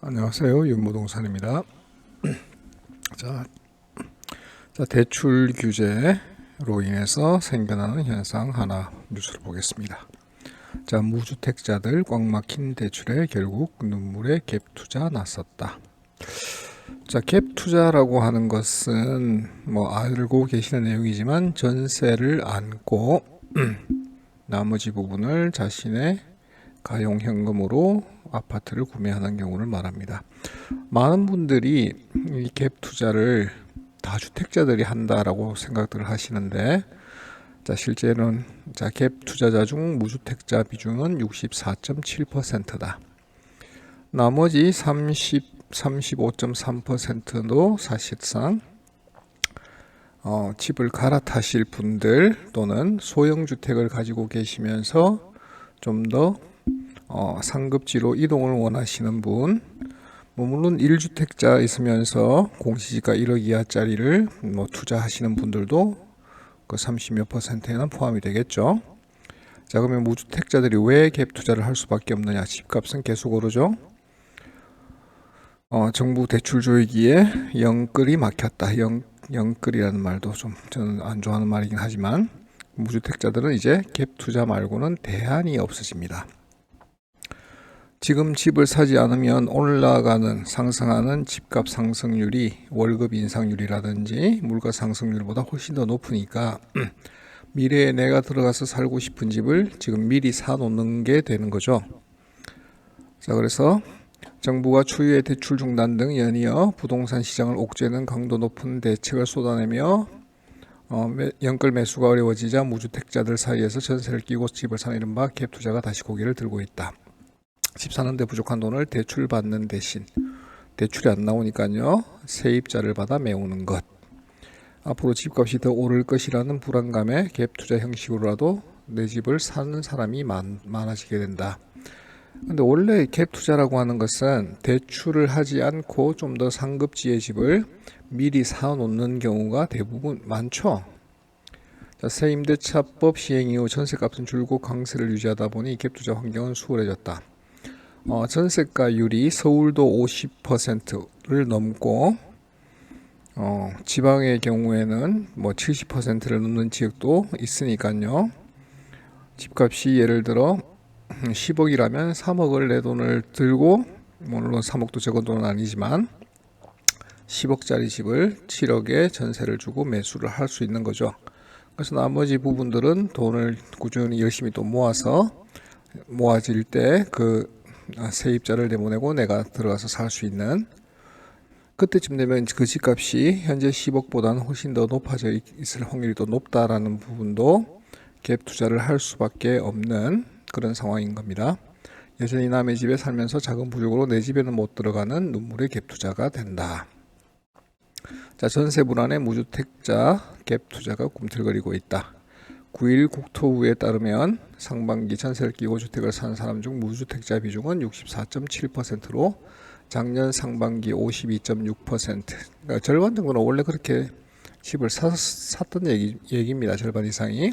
안녕하세요. 윤무동산입니다. 자, 대출 규제로 인해서 생겨나는 현상 하나 뉴스를 보겠습니다. 자, 무주택자들 꽉 막힌 대출에 결국 눈물의 갭 투자 나섰다. 자, 갭 투자라고 하는 것은 알고 계시는 내용이지만 전세를 안고 나머지 부분을 자신의 가용 현금으로 아파트를 구매하는 경우를 말합니다. 많은 분들이 이 갭 투자를 다주택자들이 한다라고 생각들을 하시는데, 실제는 갭 투자자 중 무주택자 비중은 64.7%다. 나머지 35.3%도 사실상 집을 갈아타실 분들 또는 소형주택을 가지고 계시면서 좀 더 상급지로 이동을 원하시는 분, 물론 1주택자 있으면서 공시지가 1억 이하짜리를 투자하시는 분들도 그 30몇 %에는 포함이 되겠죠. 자, 그러면 무주택자들이 왜 갭 투자를 할 수밖에 없느냐? 집값은 계속 오르죠. 정부 대출 조이기에 영끌이 막혔다. 영끌이라는 말도 좀 저는 안 좋아하는 말이긴 하지만 무주택자들은 이제 갭 투자 말고는 대안이 없어집니다. 지금 집을 사지 않으면 올라가는 상승하는 집값 상승률이 월급 인상률이라든지 물가 상승률보다 훨씬 더 높으니까 미래에 내가 들어가서 살고 싶은 집을 지금 미리 사놓는 게 되는 거죠. 자, 그래서 정부가 추후에 대출 중단 등 연이어 부동산 시장을 옥죄는 강도 높은 대책을 쏟아내며 연끌 매수가 어려워지자 무주택자들 사이에서 전세를 끼고 집을 사는 이른바 갭 투자가 다시 고개를 들고 있다. 집 사는데 부족한 돈을 대출 받는 대신 대출이 안 나오니까요, 세입자를 받아 메우는 것. 앞으로 집값이 더 오를 것이라는 불안감에 갭 투자 형식으로라도 내 집을 사는 사람이 많아지게 된다. 근데 원래 갭 투자라고 하는 것은 대출을 하지 않고 좀 더 상급지의 집을 미리 사놓는 경우가 대부분 많죠. 자, 새 임대차법 시행 이후 전세값은 줄고 강세를 유지하다 보니 갭 투자 환경은 수월해졌다. 전세가율이 서울도 50%를 넘고 지방의 경우에는 70%를 넘는 지역도 있으니까요. 집값이 예를 들어 10억이라면 3억을 내 돈을 들고, 물론 3억도 적은 돈은 아니지만 10억짜리 집을 7억에 전세를 주고 매수를 할 수 있는 거죠. 그래서 나머지 부분들은 돈을 꾸준히 열심히 또 모아질 때 그 세입자를 내보내고 내가 들어가서 살 수 있는, 그때쯤 되면 그 집값이 현재 10억보다는 훨씬 더 높아져 있을 확률이 더 높다라는 부분도 갭 투자를 할 수밖에 없는 그런 상황인 겁니다. 여전히 남의 집에 살면서 자금 부족으로 내 집에는 못 들어가는 눈물의 갭 투자가 된다. 자, 전세 불안에 무주택자 갭 투자가 꿈틀거리고 있다. 9일 국토부에 따르면 상반기 전세를 끼고 주택을 산 사람 중 무주택자 비중은 64.7%로 작년 상반기 52.6%, 그러니까 절반 정도는 원래 그렇게 집을 샀던 얘기입니다. 절반 이상이.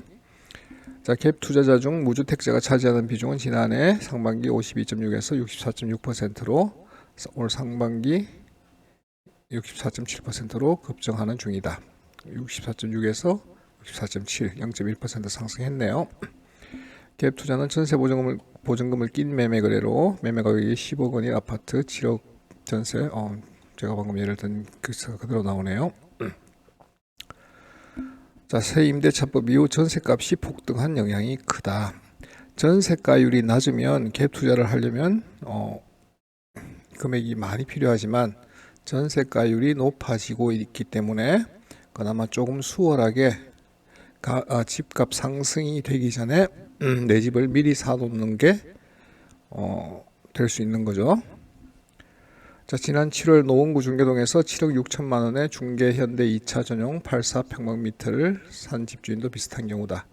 자, 갭 투자자 중 무주택자가 차지하는 비중은 지난해 상반기 52.6에서 64.6%로 올 상반기 64.7%로 급증하는 중이다. 64.6에서 64.7, 0.1% 상승했네요. 갭 투자는 전세 보증금을 낀 매매 거래로 매매 가격이 10억 원인 아파트 7억 전세, 제가 방금 예를 든 글자가 그대로 나오네요. 자, 새 임대차법 이후 전세값이 폭등한 영향이 크다. 전세가율이 낮으면 갭 투자를 하려면 금액이 많이 필요하지만 전세가율이 높아지고 있기 때문에 그나마 조금 수월하게 집값 상승이 되기 전에 내 집을 미리 사놓는 게 될 수 있는 거죠. 자, 지난 7월 노원구 중계동에서 7억 6천만 원에 중계 현대 2차 전용 84평방미터를 산 집주인도 비슷한 경우다.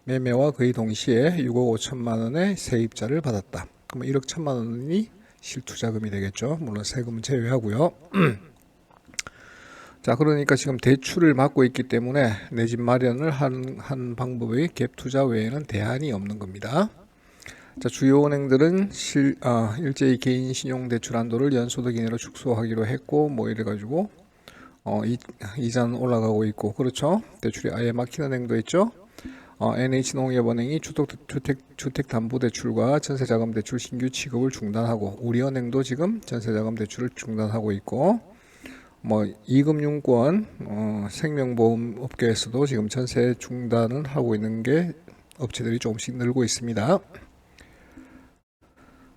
매매와 거의 동시에 6억 5천만 원의 세입자를 받았다. 그러면 1억 1천만 원이 실투자금이 되겠죠. 물론 세금은 제외하고요. 자, 그러니까 지금 대출을 받고 있기 때문에 내 집 마련을 한 방법의 갭 투자 외에는 대안이 없는 겁니다. 자, 주요 은행들은 일제히 개인 신용 대출 한도를 연소득 이내로 축소하기로 했고 뭐 이래가지고 이자는 올라가고 있고 그렇죠. 대출이 아예 막히는 행도 있죠. NH농협은행이 주택담보대출과 전세자금대출 신규 취급을 중단하고 우리은행도 지금 전세자금대출을 중단하고 있고 뭐 이금융권 생명보험 업계에서도 지금 전세 중단을 하고 있는 게 업체들이 조금씩 늘고 있습니다.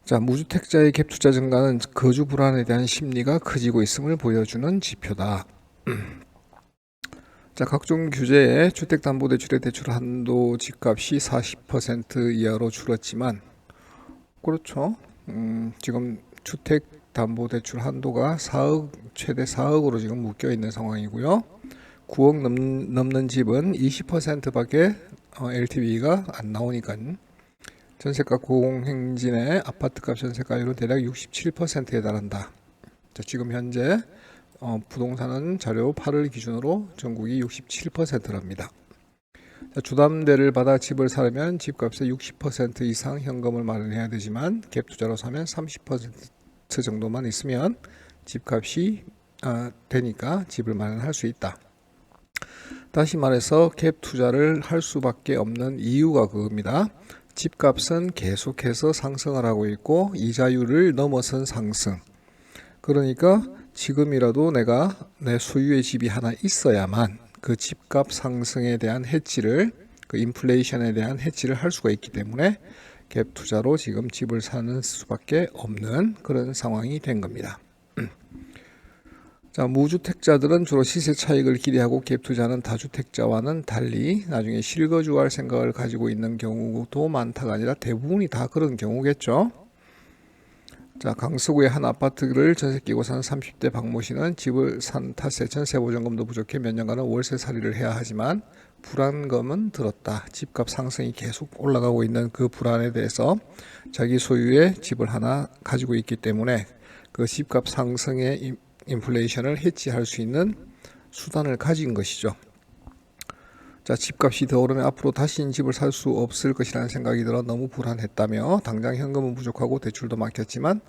자, 무주택자의 갭투자 증가는 거주 불안에 대한 심리가 커지고 있음을 보여주는 지표다. 자, 각종 규제에 주택담보대출의 대출 한도 집값이 40% 이하로 줄었지만 그렇죠. 지금 주택담보대출 한도가 최대 4억으로 지금 묶여 있는 상황이고요. 9억 넘는 집은 20%밖에 LTV가 안 나오니까 전세가 공행진의 아파트값 전세가율은 대략 67%에 달한다. 자, 지금 현재 부동산은 자료 8월 기준으로 전국이 67%랍니다. 자, 주담대를 받아 집을 사려면 집값의 60% 이상 현금을 마련해야 되지만 갭 투자로 사면 30% 정도만 있으면 집값이 되니까 집을 마련할 수 있다. 다시 말해서 갭 투자를 할 수밖에 없는 이유가 그겁니다. 집값은 계속해서 상승을 하고 있고 이자율을 넘어선 상승. 그러니까 지금이라도 내가 내 소유의 집이 하나 있어야만 그 집값 상승에 대한 해지를 그 인플레이션에 대한 해지를 할 수가 있기 때문에 갭 투자로 지금 집을 사는 수밖에 없는 그런 상황이 된 겁니다. 자, 무주택자들은 주로 시세 차익을 기대하고 갭 투자는 다주택자와는 달리 나중에 실거주할 생각을 가지고 있는 경우도 많다가 아니라 대부분이 다 그런 경우겠죠. 자, 강서구의 한 아파트를 전세 끼고 사는 30대 박모 씨는 집을 산 탓에 전세 보증금도 부족해 몇 년간은 월세살이를 해야 하지만 불안감은 들었다. 집값 상승이 계속 올라가고 있는 그 불안에 대해서 자기 소유의 집을 하나 가지고 있기 때문에 그 집값 상승의 인플레이션을 해지할 수 있는 수단을 가진 것이죠. 자, 집값이 더 오르면 앞으로 다시는 집을 살 수 없을 것이라는 생각이 들어 너무 불안했다며 당장 현금은 부족하고 대출도 막혔지만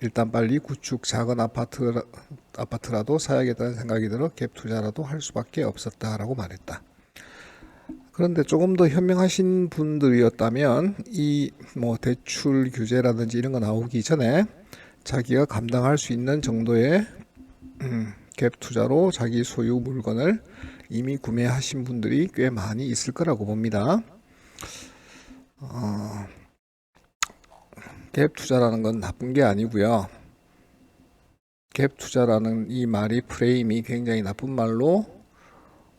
일단 빨리 구축 작은 아파트라도 사야겠다는 생각이 들어 갭 투자라도 할 수밖에 없었다라고 말했다. 그런데 조금 더 현명하신 분들이었다면 이 뭐 대출 규제라든지 이런 거 나오기 전에 자기가 감당할 수 있는 정도의 갭 투자로 자기 소유 물건을 이미 구매하신 분들이 꽤 많이 있을 거라고 봅니다. 갭 투자라는 건 나쁜 게 아니고요. 갭 투자라는 이 말이 프레임이 굉장히 나쁜 말로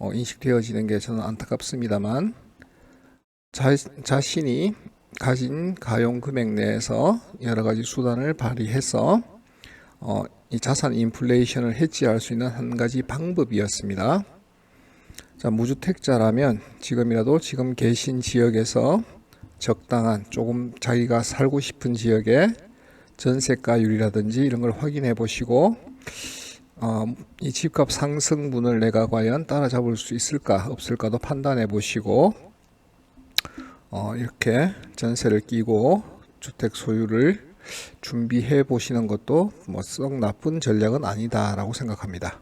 인식되어지는 게 저는 안타깝습니다만 자신이 가진 가용 금액 내에서 여러 가지 수단을 발휘해서 이 자산 인플레이션을 해지할 수 있는 한 가지 방법이었습니다. 자, 무주택자라면 지금이라도 지금 계신 지역에서 적당한 조금 자기가 살고 싶은 지역의 전세가율이라든지 이런 걸 확인해 보시고 이 집값 상승분을 내가 과연 따라잡을 수 있을까 없을까도 판단해 보시고 이렇게 전세를 끼고 주택 소유를 준비해 보시는 것도 뭐 썩 나쁜 전략은 아니다라고 생각합니다.